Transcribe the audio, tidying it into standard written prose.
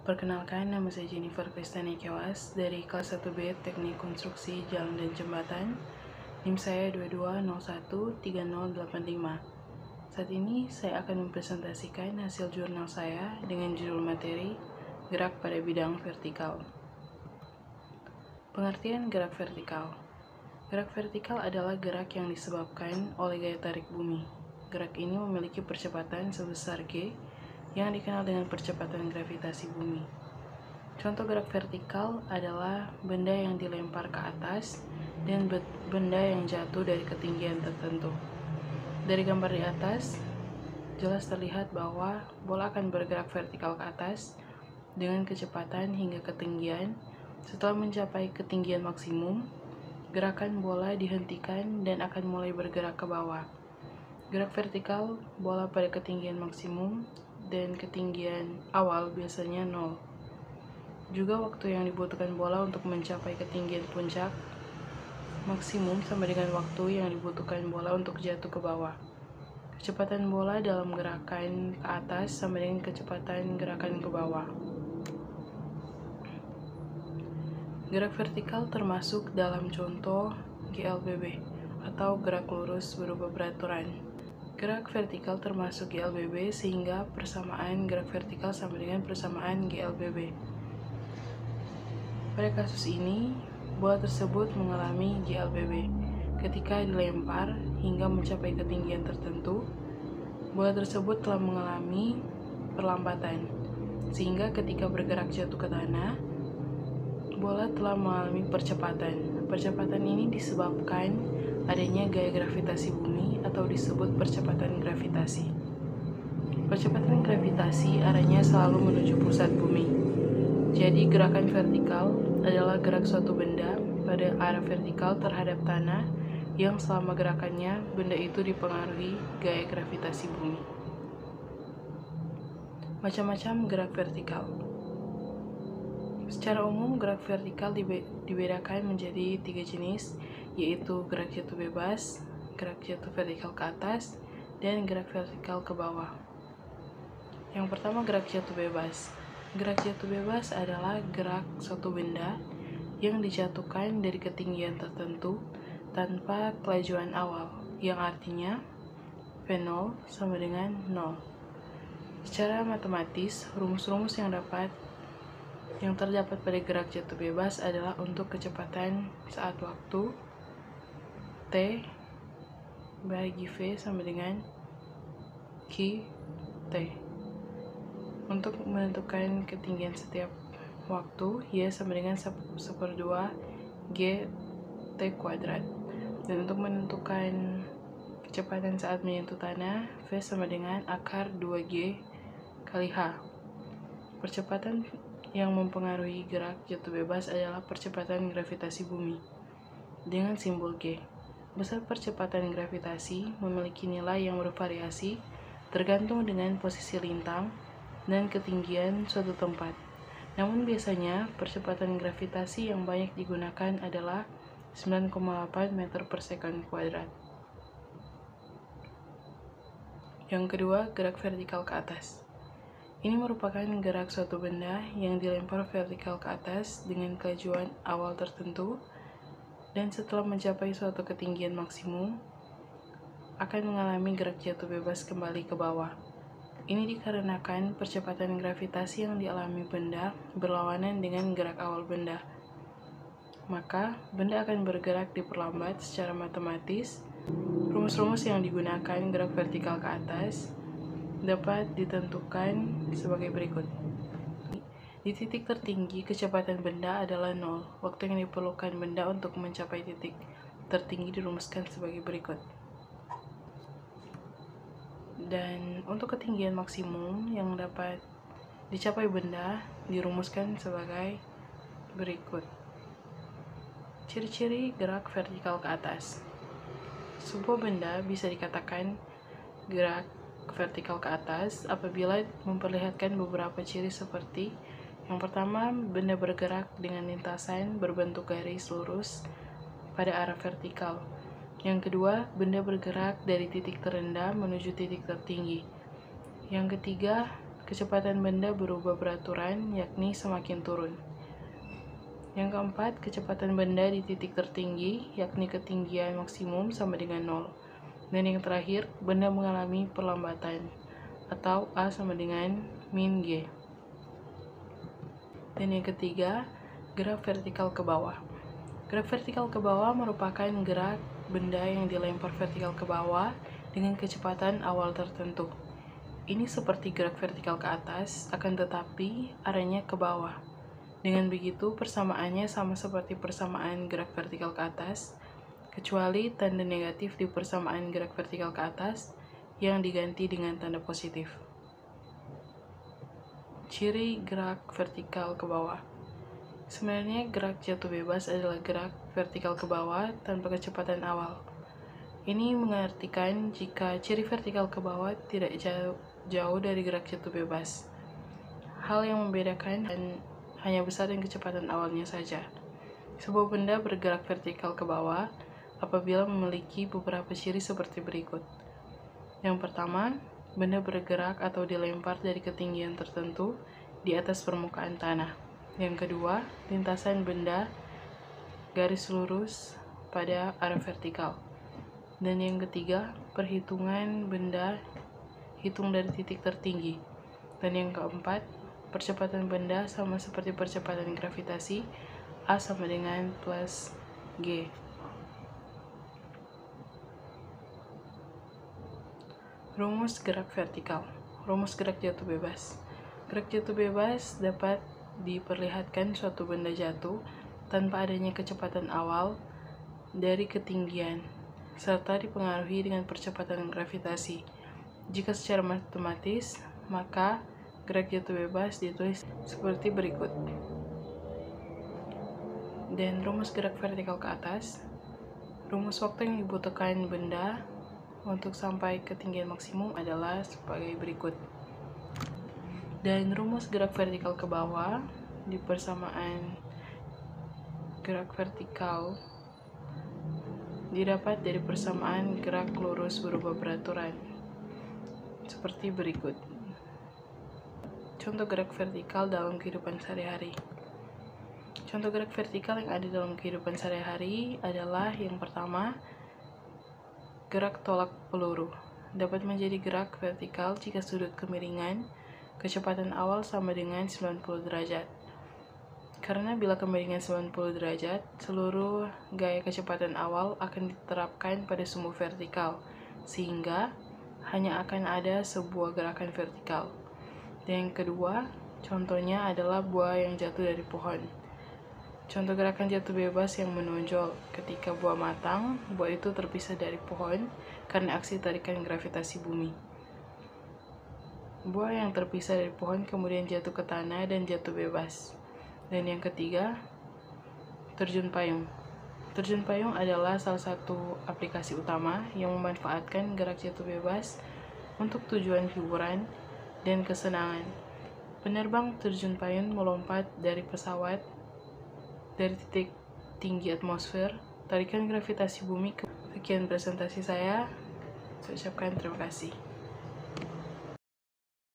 Perkenalkan, nama saya Jennifer Kristani Kewas dari kelas 1B Teknik Konstruksi Jalan dan Jembatan. NIM saya 22013085. Saat ini saya akan mempresentasikan hasil jurnal saya dengan judul materi Gerak pada bidang vertikal. Pengertian gerak vertikal. Gerak vertikal adalah gerak yang disebabkan oleh gaya tarik bumi. Gerak ini memiliki percepatan sebesar G yang dikenal dengan percepatan gravitasi bumi. Contoh gerak vertikal adalah benda yang dilempar ke atas dan benda yang jatuh dari ketinggian tertentu. Dari gambar di atas, jelas terlihat bahwa bola akan bergerak vertikal ke atas dengan kecepatan hingga ketinggian. Setelah mencapai ketinggian maksimum, gerakan bola dihentikan dan akan mulai bergerak ke bawah. Gerak vertikal bola pada ketinggian maksimum dan ketinggian awal biasanya 0. Juga waktu yang dibutuhkan bola untuk mencapai ketinggian puncak maksimum sama dengan waktu yang dibutuhkan bola untuk jatuh ke bawah. Kecepatan bola dalam gerakan ke atas sama dengan kecepatan gerakan ke bawah. Gerak vertikal termasuk dalam contoh GLBB atau gerak lurus berubah beraturan. Gerak vertikal termasuk GLBB sehingga persamaan gerak vertikal sama dengan persamaan GLBB. Pada kasus ini, bola tersebut mengalami GLBB. Ketika dilempar hingga mencapai ketinggian tertentu, bola tersebut telah mengalami perlambatan, sehingga ketika bergerak jatuh ke tanah, bola telah mengalami percepatan. Percepatan ini disebabkan adanya gaya gravitasi bumi atau disebut percepatan gravitasi. Percepatan gravitasi arahnya selalu menuju pusat bumi. Jadi gerakan vertikal adalah gerak suatu benda pada arah vertikal terhadap tanah yang selama gerakannya benda itu dipengaruhi gaya gravitasi bumi. Macam-macam gerak vertikal. Secara umum, gerak vertikal dibedakan menjadi 3 jenis, yaitu gerak jatuh bebas, gerak jatuh vertikal ke atas, dan gerak vertikal ke bawah. Yang pertama, gerak jatuh bebas. Gerak jatuh bebas adalah gerak suatu benda yang dijatuhkan dari ketinggian tertentu tanpa kelajuan awal, yang artinya V0 sama dengan 0. Secara matematis, rumus-rumus yang terdapat pada gerak jatuh bebas adalah untuk kecepatan saat waktu T bagi V sama dengan QT. Untuk menentukan ketinggian setiap waktu, Y sama dengan 1/2 GT kuadrat. Dan untuk menentukan kecepatan saat menyentuh tanah, V sama dengan akar 2G kali H. Percepatan yang mempengaruhi gerak jatuh bebas adalah percepatan gravitasi bumi dengan simbol G. Besar percepatan gravitasi memiliki nilai yang bervariasi tergantung dengan posisi lintang dan ketinggian suatu tempat. Namun biasanya percepatan gravitasi yang banyak digunakan adalah 9,8 meter per sekon kuadrat. Yang kedua, gerak vertikal ke atas. Ini merupakan gerak suatu benda yang dilempar vertikal ke atas dengan kelajuan awal tertentu dan setelah mencapai suatu ketinggian maksimum akan mengalami gerak jatuh bebas kembali ke bawah. Ini dikarenakan percepatan gravitasi yang dialami benda berlawanan dengan gerak awal benda. Maka, benda akan bergerak diperlambat secara matematis. Rumus-rumus yang digunakan gerak vertikal ke atas dapat ditentukan sebagai berikut. Di titik tertinggi, kecepatan benda adalah 0. Waktu yang diperlukan benda untuk mencapai titik tertinggi dirumuskan sebagai berikut. Dan untuk ketinggian maksimum yang dapat dicapai benda dirumuskan sebagai berikut. Ciri-ciri gerak vertikal ke atas. Sebuah benda bisa dikatakan gerak vertikal ke atas apabila memperlihatkan beberapa ciri seperti: yang pertama, benda bergerak dengan lintasan berbentuk garis lurus pada arah vertikal. Yang kedua, benda bergerak dari titik terendah menuju titik tertinggi. Yang ketiga, kecepatan benda berubah beraturan, yakni semakin turun. Yang keempat, kecepatan benda di titik tertinggi, yakni ketinggian maksimum sama dengan 0. Dan yang terakhir, benda mengalami perlambatan, atau A sama dengan min G. Dan yang ketiga, gerak vertikal ke bawah. Gerak vertikal ke bawah merupakan gerak benda yang dilempar vertikal ke bawah dengan kecepatan awal tertentu. Ini seperti gerak vertikal ke atas, akan tetapi arahnya ke bawah. Dengan begitu, persamaannya sama seperti persamaan gerak vertikal ke atas, kecuali tanda negatif di persamaan gerak vertikal ke atas yang diganti dengan tanda positif. Ciri gerak vertikal ke bawah. Sebenarnya gerak jatuh bebas adalah gerak vertikal ke bawah tanpa kecepatan awal. Ini mengartikan jika ciri vertikal ke bawah tidak jauh dari gerak jatuh bebas. Hal yang membedakan hanya besar dan kecepatan awalnya saja. Sebuah benda bergerak vertikal ke bawah apabila memiliki beberapa ciri seperti berikut. Yang pertama, benda bergerak atau dilempar dari ketinggian tertentu di atas permukaan tanah. Yang kedua, lintasan benda garis lurus pada arah vertikal. Dan yang ketiga, perhitungan benda hitung dari titik tertinggi. Dan yang keempat, percepatan benda sama seperti percepatan gravitasi, A sama dengan plus G. Rumus gerak vertikal. Rumus gerak jatuh bebas. Gerak jatuh bebas dapat diperlihatkan suatu benda jatuh tanpa adanya kecepatan awal dari ketinggian, serta dipengaruhi dengan percepatan gravitasi. Jika secara matematis, maka gerak jatuh bebas ditulis seperti berikut. Dan rumus gerak vertikal ke atas, rumus waktu yang dibutuhkan benda untuk sampai ketinggian maksimum adalah sebagai berikut. Dan rumus gerak vertikal ke bawah di persamaan gerak vertikal didapat dari persamaan gerak lurus berubah beraturan seperti berikut. Contoh gerak vertikal dalam kehidupan sehari-hari. Contoh gerak vertikal yang ada dalam kehidupan sehari-hari adalah yang pertama, gerak tolak peluru. Dapat menjadi gerak vertikal jika sudut kemiringan kecepatan awal sama dengan 90 derajat. Karena bila kemiringan 90 derajat, seluruh gaya kecepatan awal akan diterapkan pada sumbu vertikal, sehingga hanya akan ada sebuah gerakan vertikal. Dan yang kedua, contohnya adalah buah yang jatuh dari pohon. Contoh gerakan jatuh bebas yang menonjol. Ketika buah matang, buah itu terpisah dari pohon karena aksi tarikan gravitasi bumi. Buah yang terpisah dari pohon kemudian jatuh ke tanah dan jatuh bebas. Dan yang ketiga, terjun payung. Terjun payung adalah salah satu aplikasi utama yang memanfaatkan gerak jatuh bebas untuk tujuan hiburan dan kesenangan. Penerbang terjun payung melompat dari pesawat dari titik tinggi atmosfer, tarikan gravitasi bumi. Sekian presentasi saya. Saya ucapkan terima kasih.